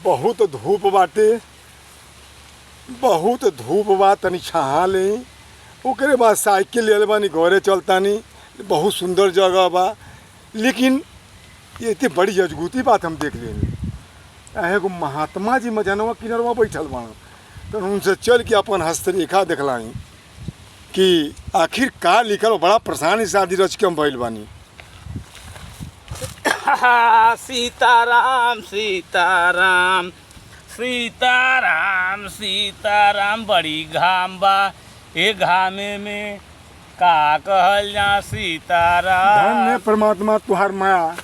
बहुत धूप बाटे, बहुत धूप बा, तनी छहा ले। ओकरे बाद साइकिल ले बानी, घरे चलतानी। बहुत सुंदर जगह बा, लेकिन ये इतनी बड़ी अजगूती बात हम देख लेनी। एगो महात्मा जी मजनवा किनरवा बैठल बा, तो उनसे चल के अपन हस्तरेखा देखलाई कि आखिर का लिखल। बड़ा परेशानी शादी रच के हम भइल बानी। सीताराम सीताराम सीताराम सीताराम, बड़ी घाम बा। ए घामे में का कहल जा सीताराम। धन्य परमात्मा तुहार माया,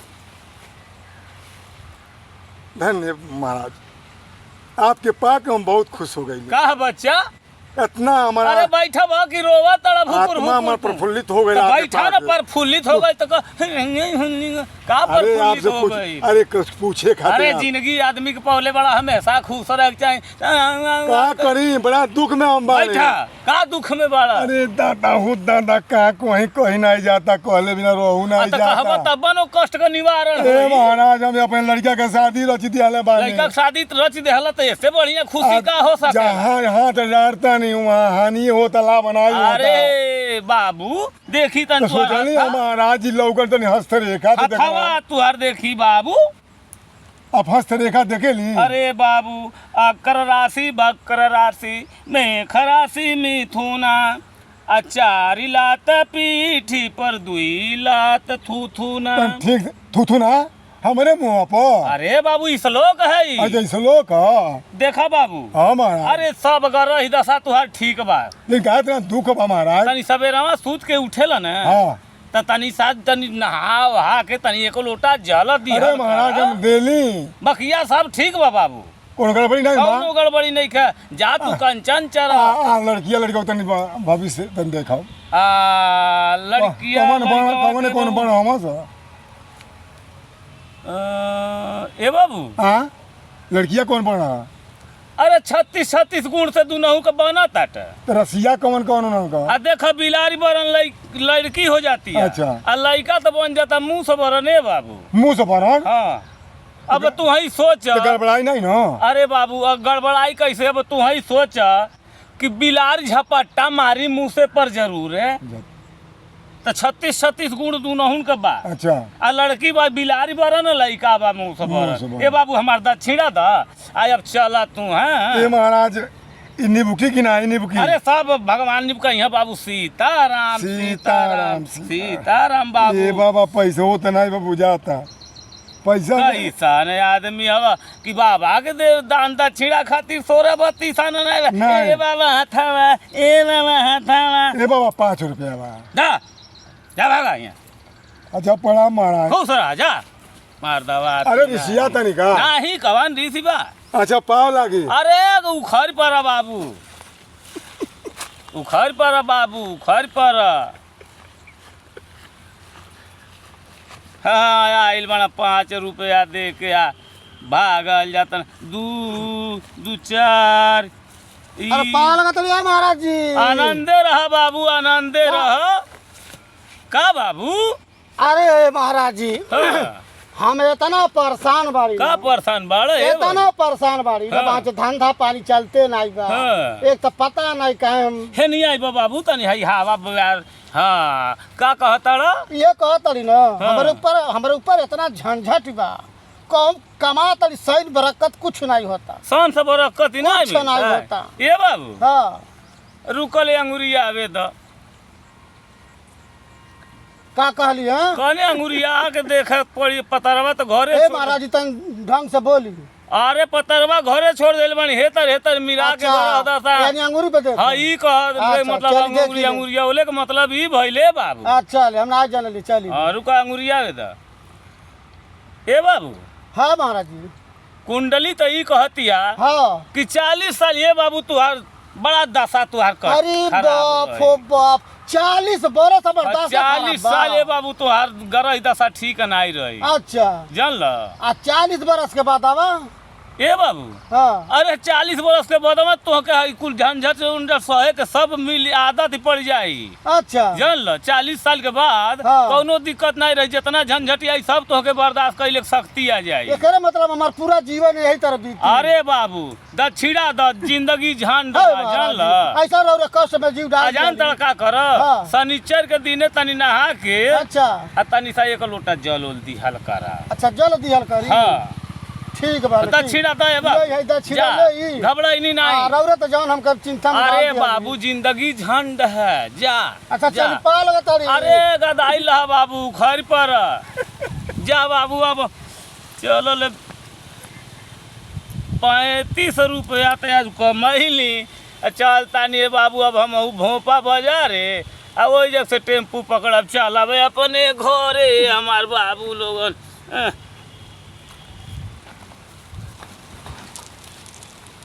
धन्य महाराज। आपके पाक हम बहुत खुश हो गई। का बच्चा इतना हमारा अरे बैठा बा कि रोवा तड़ा भुकुर आत्मा हमारा प्रफुल्लित हो गया। बैठा ना, प्रफुल्लित हो गई तो का अरे आपसे प्रफुल्लित हो कुछ गई। अरे कुछ पूछे खाते अरे आप। जिंदगी आदमी के पहले बड़ा हमेशा खुश रह चाहिए। का करी, बड़ा दुख में हम बारे। बैठा का दुख में बाड़ा। अरे दादा हो दादा, का कहीं नहीं जाता, कहले बिना रहू नहीं जाता। तब बनो कष्ट का निवारण ए होई। महाराज, हम अपने लड़का के शादी रच दिया बानी। लड़का के शादी रच देहला तो इससे बढ़िया खुशी का हो सके। जहाँ यहाँ तो डरता नहीं, वहाँ हानि हो तला बनाई। अरे बाबू देखी तन तो सोचनी महाराज जी लौकर तो हस्तरेखा तो देखा। हथवा तुहार देखी बाबू। अब हस्तरेखा देखे ली। अरे बाबू, अकर राशि बकर राशि मेघ राशि मिथुना, अचारी लात पीठी पर दुई लात थूथुना। ठीक थू ना हमारे मुँह पर। अरे बाबू ई श्लोक है। अच्छा श्लोक देखा बाबू। हाँ महाराज। अरे सब गरह दशा तुहार ठीक बा, लेकिन का इतना दुख बा महाराज। तनी सवेरा सूत के उठेला न। हाँ त तनी साथ तनी नहा वहा के तनी एको लोटा जल दी। अरे महाराज हम देली। बकिया सब ठीक बा बाबू, कौन गड़बड़ी नहीं बा। कौनो गड़बड़ी नहीं खा। जा तू कंचन चरा। लड़किया लड़का तनी भविष्य तनी देखाओ। लड़किया कौन बन हम सा। ए बाबू। हाँ लड़किया कौन बन रहा। अरे 36 गुण से दुनहु का बना ताट। तो रसिया कौन कौन उनका। आ देखा बिलारी बरन लड़की हो जाती है। अच्छा। आ लड़का तो बन जाता मुंह से बरन। ए बाबू मुँह से बरन। हाँ, अब तू ही सोच। तो गड़बड़ाई नहीं ना। अरे बाबू अब गड़बड़ाई कैसे। अब तू ही सोच कि बिलारी झपट्टा मारी मुँह से पर जरूर है। तो 36 गुण दुनहुन का बा। अच्छा। आ लड़की बा बिलारी बरा न लड़का बा मुँह से बरन। ए बाबू हमार दक्षिणा दा। आय अब चला तू। हैं ये महाराज इन्नी बुकी की ना इन्नी बुकी। अरे सब भगवान निप का यहाँ बाबू। सीताराम सीताराम सीताराम बाबू। ये बाबा पैसे होता नहीं बाबू जाता पैसा। ऐसा नहीं आदमी हवा कि बाबा के दे दान दक्षिणा खातिर 16-32 नहीं। ए बाबा हथावा, ए बाबा हथावा। ए बाबा 5 रुपया बा। जा जा भागा यहाँ। अच्छा प्रणाम महाराज। खुश रहा जा। मार दवा। अरे ऋषिया तनी का। नहीं कवन ऋषि बा। अच्छा पाव लागी। अरे उखड़ पर बाबू, उखड़ पर बाबू, उखड़ पर। हाँ आइल बना 5 रुपया दे के आ भागल जाता। 2 4। अरे पाव लगा तो यार महाराज जी। आनंदे रहा बाबू, आनंदे रहा। का बाबू। अरे महाराज जी हाँ। हम इतना परेशान बाड़ी। का परेशान बाड़े। इतना परेशान बाड़ी। हाँ। धंधा पानी चलते नहीं बा। हाँ। एक तो पता नहीं कहे हम। हे नहीं आई बाबू तनी हई हवा बयार। हाँ का कहता रहा। ये कह तड़ी ना। हाँ। हमारे ऊपर इतना झंझट बा। कम कमा तड़ी सही बरकत कुछ नहीं होता। सन से बरकत ही नहीं कुछ नहीं होता। ये बाबू हाँ रुकल अंगुरिया आवे द। का कहली है। कने अंगुरिया के देखे पड़ी पतरवा तो घरे ए महाराज जी तन ढंग से बोली। अरे पतरवा घरे छोड़ देल बनी। हेतर मिला के बड़ा दसा। यानी अंगूरी पे देखो। हाँ ई कह अच्छा, मतलब चल अंगुरिया देख अंगुरिया बोले के मतलब ई भइले बाबू। अच्छा ले हम ना जान ली चली। हाँ रुका अंगुरिया आवे द। ए बाबू हाँ महाराज जी। कुंडली तो ई कहतिया हाँ कि 40 साल ये बाबू तुहार बड़ा दशा तुहार कर। अरे बाप हो बाप 40 बरस बर्दाश्त। 40 साल ये बाबू तुहार गरह दशा ठीक नहीं रही। अच्छा जान ल। 40 बरस के बाद आवा। ए बाबू हाँ अरे 40 बरस के बाद में तो के कुल झंझट उंझट सहे के सब मिल आदत ही पड़ जाई। अच्छा जान लो 40 साल के बाद हाँ। कोनो दिक्कत नहीं रही, जितना झंझट आई सब तो के बर्दाश्त कैले शक्ति आ जाई। एकरे मतलब हमार पूरा जीवन यही तरह बीती। अरे बाबू दक्षिणा द जिंदगी झंड है जान लो। महाराज, ऐसा रहो कष्ट में जीव डाल अजान दिया। तड़का कर हाँ। शनिचर के दिने तनी नहा के अच्छा आ तनी सा एक लोटा जल उल दी हल्का रा। अच्छा जल दिहल करी। हाँ ठीक बा दक्षिणा दे यही दक्षिणा ले ई। घबराई नहीं। रौरे तो जान हमका चिंता में डाल अरे दिया। बाबू जिंदगी झंड है जा। अच्छा जा। चल पा लगा तारी। अरे गदाई ला बाबू खर पर जा बाबू अब चलो ले 35 रुपया तो आज कमैली। चल तानी बाबू अब हम भोपा बाजारे आ वही जग से टेम्पू पकड़ब चल अब अपने घरे हमार बाबू लोगन